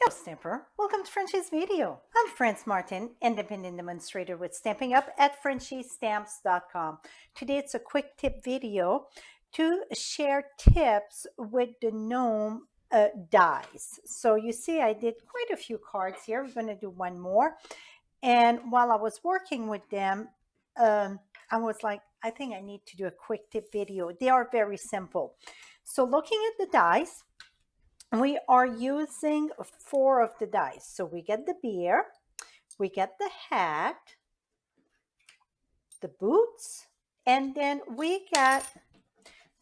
Hello Stamper, welcome to Frenchie's video. I'm France Martin, independent demonstrator with Stamping Up at frenchiestamps.com. Today it's a quick tip video to share tips with the gnome dies. So you see I did quite a few cards here. We're going to do one more. And while I was working with them, I was like, I think I need to do a quick tip video. They are very simple. So looking at the dies, we are using 4 of the dice. So we get the beer, we get the hat, the boots, and then we get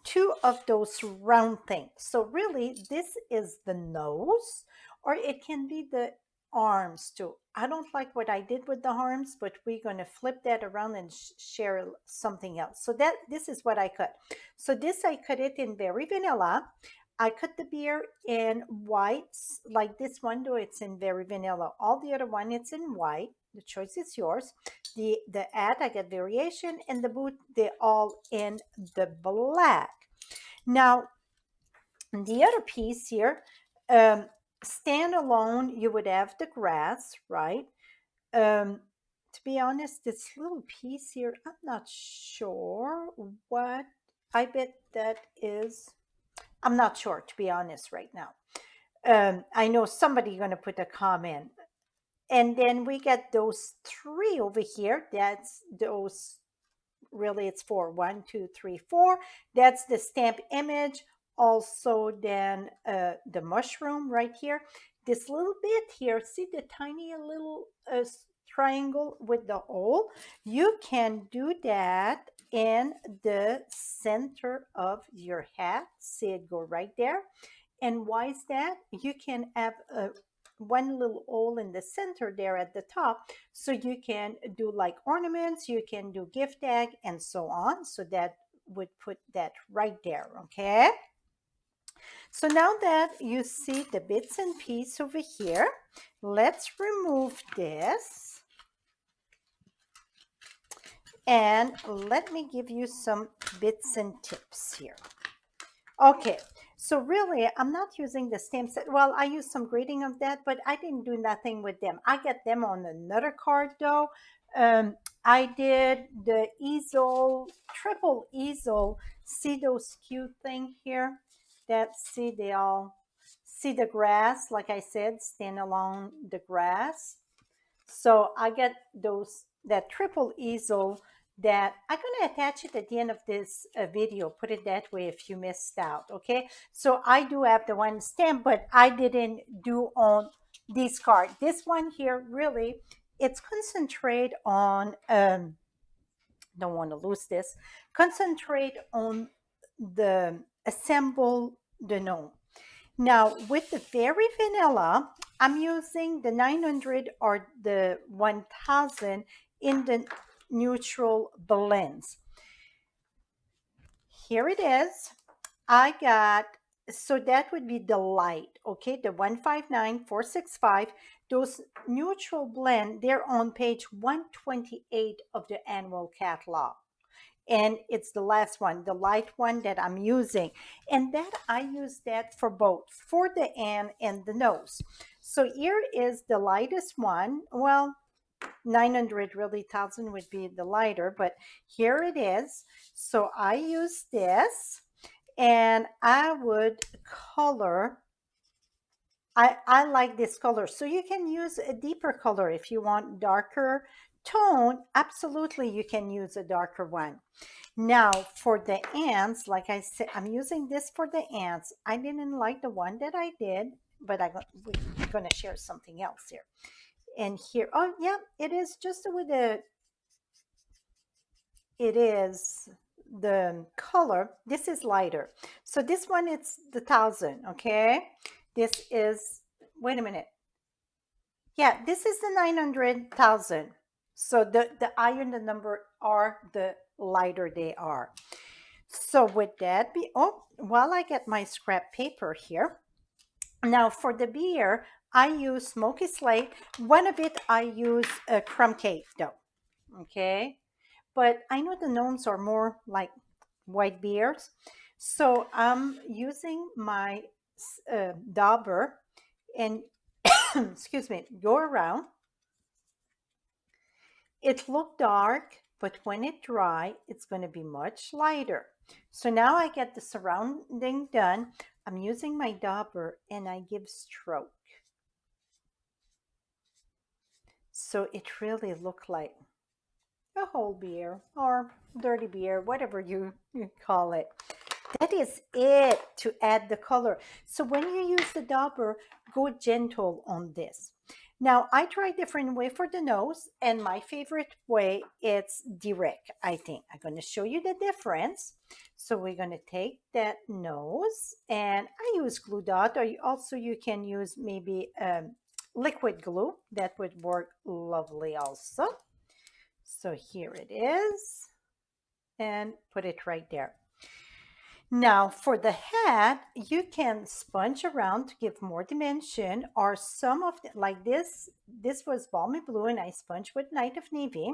2 of those round things. So really this is the nose, or it can be the arms too. I don't like what I did with the arms, but we're going to flip that around and share something else. So this is what I cut. So this I cut it in very vanilla. I cut the beer in whites, like this one, though it's in very vanilla. All the other one, it's in white. The choice is yours. The ad, I get variation, and the boot, they're all in the black. Now, the other piece here, standalone, you would have the grass, right? To be honest, this little piece here, I'm not sure what, I bet that is. I'm not sure, to be honest, right now. I know somebody going to put a comment. And then we get those 3 over here. That's those, really it's 4. 1, 2, 3, 4. That's the stamp image. Also then the mushroom right here. This little bit here, see the tiny little triangle with the hole? You can do that in the center of your hat. See it go right there. And why is that? You can have one little hole in the center there at the top, so you can do like ornaments, you can do gift tag, and so on. So that would put that right there. Okay, so now that you see the bits and pieces over here, let's remove this. And let me give you some bits and tips here. Okay, so really, I'm not using the stamp set. Well, I used some grading of that, but I didn't do nothing with them. I got them on another card though. I did the easel, triple easel. See those cute thing here? See, they all, see the grass, like I said, stand along the grass. So I get those, that triple easel that I'm going to attach it at the end of this video, put it that way if you missed out. Okay, so I do have the one stamp, but I didn't do on this card. This one here, really, it's concentrate on, don't want to lose this, concentrate on the assemble the gnome. Now with the very vanilla, I'm using the 900 or the 1000 in the neutral blends. Here it is. I got, so that would be the light, okay, the 159465. Those neutral blend, they're on page 128 of the annual catalog. And it's the last one, the light one that I'm using. And that I use that for both, for the N and the nose. So here is the lightest one. Well, 900, really 1000 would be the lighter, but here it is. So I use this, and I would color. I like this color. So you can use a deeper color if you want darker tone. Absolutely, you can use a darker one. Now for the ants, like I said, I'm using this for the ants. I didn't like the one that I did, but we're going to share something else here. And here, oh yeah, it is just with the, it is the color. This is lighter. So this one, it's the 1000, okay? This is, wait a minute. Yeah, this is the 900,000. So the higher the number are, the lighter they are. So with that, while I get my scrap paper here, now for the beer, I use smoky slate. One of it, I use a crumb cake dough, okay? But I know the gnomes are more like white beers. So I'm using my dauber, and excuse me, go around. It looked dark, but when it dry, it's going to be much lighter. So now I get the surrounding done. I'm using my dauber and I give stroke. So it really looked like a whole beer or dirty beer, whatever you call it. That is it to add the color. So when you use the dauber, go gentle on this. Now I try different way for the nose, and my favorite way it's direct. I think I'm going to show you the difference. So we're going to take that nose, and I use glue dot, or also you can use maybe liquid glue. That would work lovely also. So here it is, and put it right there. Now for the hat, you can sponge around to give more dimension, or some of the, like this was balmy blue and I sponged with Night of Navy.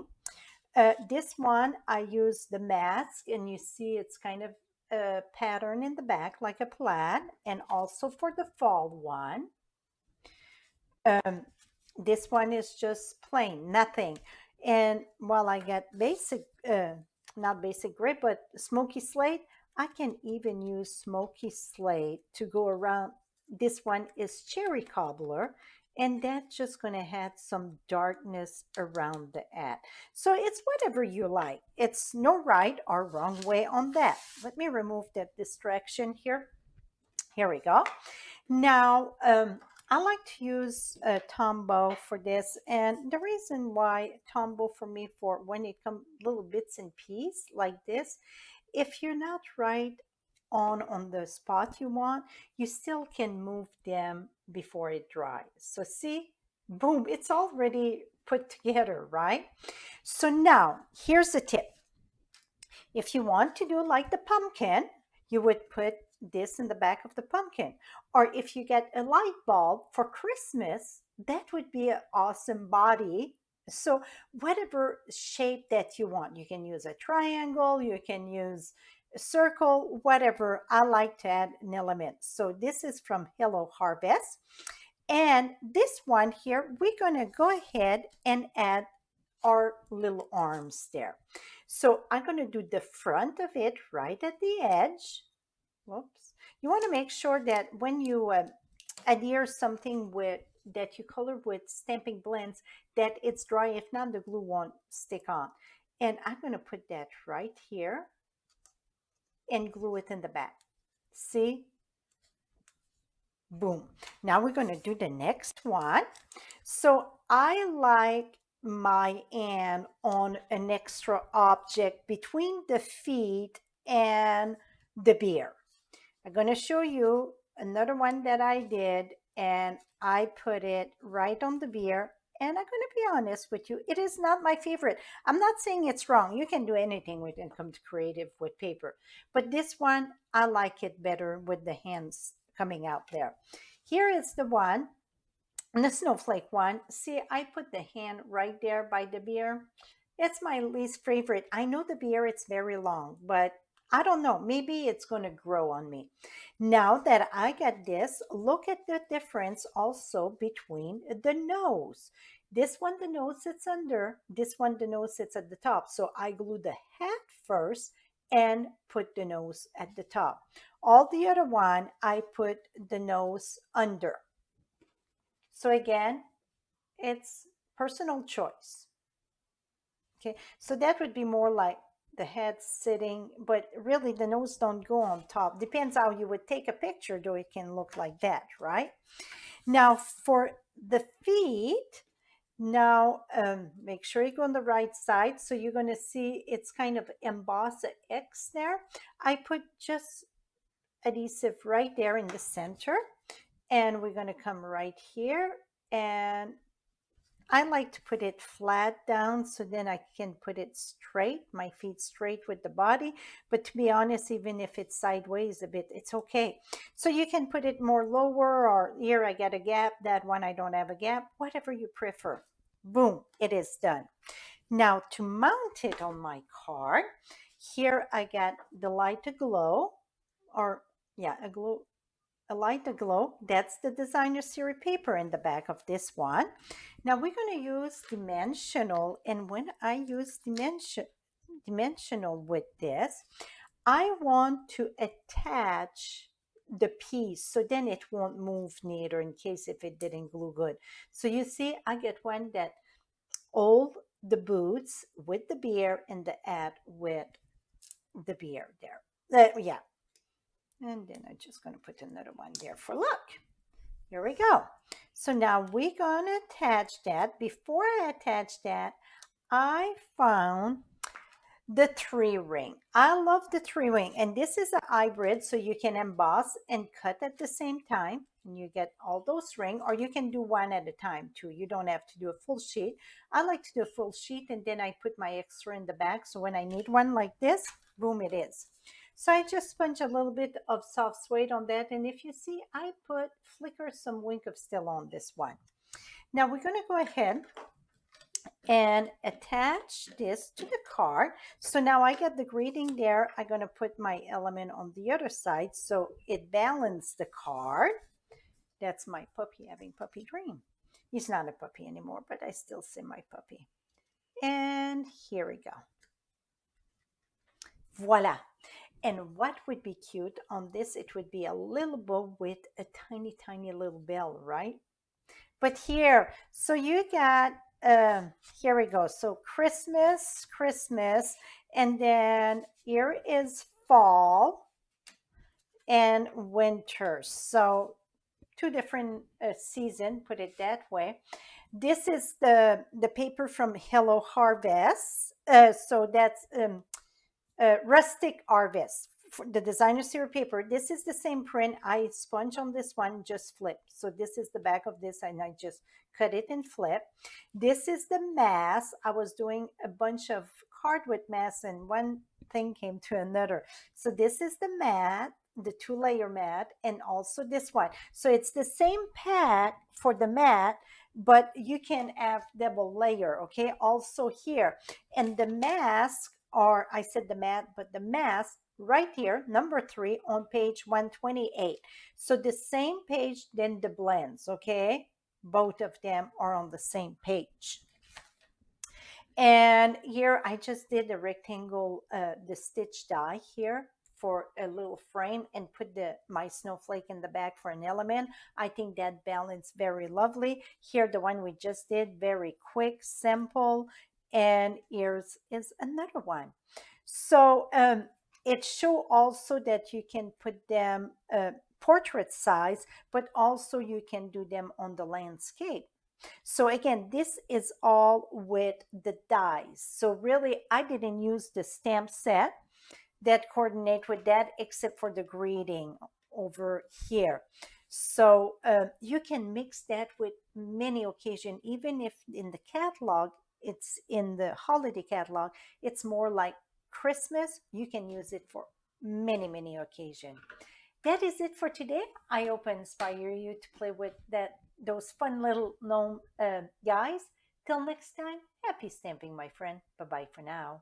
This one, I use the mask and you see it's kind of a pattern in the back like a plaid, and also for the fall one. Um, this one is just plain, nothing. And while I get basic, not basic gray, but smoky slate, I can even use smoky slate to go around. This one is cherry cobbler, and that's just going to add some darkness around the ad. So it's whatever you like. It's no right or wrong way on that. Let me remove that distraction here. Here we go. Now, I like to use a Tombow for this, and the reason why Tombow for me, for when it comes little bits and pieces like this, if you're not right on the spot you want, you still can move them before it dries. So see, boom, it's already put together, right? So now here's the tip. If you want to do like the pumpkin, you would put this in the back of the pumpkin. Or if you get a light bulb for Christmas, that would be an awesome body. So whatever shape that you want, you can use a triangle, you can use a circle, whatever. I like to add an element. So this is from Hello Harvest. And this one here, we're going to go ahead and add our little arms there. So I'm going to do the front of it right at the edge. Whoops. You want to make sure that when you adhere something with that you color with stamping blends, that it's dry. If not, the glue won't stick on. And I'm going to put that right here and glue it in the back. See? Boom. Now we're going to do the next one. So I like my Anne on an extra object between the feet and the beer. I'm going to show you another one that I did, and I put it right on the beer. And I'm going to be honest with you, it is not my favorite. I'm not saying it's wrong. You can do anything with Income to Creative with paper. But this one, I like it better with the hands coming out there. Here is the one, the snowflake one. See, I put the hand right there by the beer. It's my least favorite. I know the beer, it's very long, but I don't know. Maybe it's going to grow on me. Now that I got this, look at the difference also between the nose. This one, the nose sits under. This one, the nose sits at the top. So I glue the hat first and put the nose at the top. All the other one, I put the nose under. So again, it's personal choice. Okay, so that would be more like the head sitting, but really the nose don't go on top. Depends how you would take a picture, though it can look like that, right? Now for the feet, now make sure you go on the right side. So you're going to see it's kind of embossed X there. I put just adhesive right there in the center, and we're going to come right here, and I like to put it flat down so then I can put it straight, my feet straight with the body. But to be honest, even if it's sideways a bit, it's okay. So you can put it more lower, or here I got a gap, that one I don't have a gap, whatever you prefer. Boom, it is done. Now to mount it on my card, here I got the light to glow, or yeah, a glow. a light aglow. That's the designer series paper in the back of this one. Now we're going to use dimensional, and when I use dimensional with this, I want to attach the piece so then it won't move neither in case if it didn't glue good. So you see, I get one that all the boots with the beer and the ad with the beer there. Yeah. And then I'm just going to put another one there for luck. Here we go. So now we're going to attach that. Before I attach that, I found the tree ring. I love the tree ring, and this is a hybrid, so you can emboss and cut at the same time, and you get all those rings, or you can do one at a time too. You don't have to do a full sheet. I like to do a full sheet, and then I put my extra in the back, so when I need one like this, boom, it is. So I just sponge a little bit of soft suede on that, and if you see, I put flicker some wink of steel on this one. Now we're going to go ahead and attach this to the card. So now I got the greeting there. I'm going to put my element on the other side so it balances the card. That's my puppy having puppy dream. He's not a puppy anymore, but I still say my puppy. And here we go. Voila. And what would be cute on this? It would be a little bow with a tiny, tiny little bell, right? But here, so you got, here we go. So Christmas, Christmas, and then here is fall and winter. So two different season, put it that way. This is the paper from Hello Harvest. So that's rustic harvest for the designer series paper. This is the same print. I sponge on this one, just flip. So this is the back of this, and I just cut it and flip. This is the mass. I was doing a bunch of card with mass, and one thing came to another. So this is the mat, the 2-layer mat, and also this one. So it's the same pad for the mat, but you can have double layer. Okay, also here. And the mask, or I said the mat, but the mask right here, number 3 on page 128. So the same page, then the blends, okay? Both of them are on the same page. And here I just did the rectangle, the stitch die here for a little frame, and put my snowflake in the back for an element. I think that balance very lovely. Here, the one we just did, very quick, simple. And here's is another one. So it show also that you can put them portrait size, but also you can do them on the landscape. So again, this is all with the dies. So really, I didn't use the stamp set that coordinate with that except for the greeting over here. So you can mix that with many occasions, even if in the catalog, it's in the holiday catalog, it's more like Christmas, you can use it for many, many occasions. That is it for today. I hope I inspire you to play with those fun little gnome guys. Till next time, happy stamping, my friend. Bye-bye for now.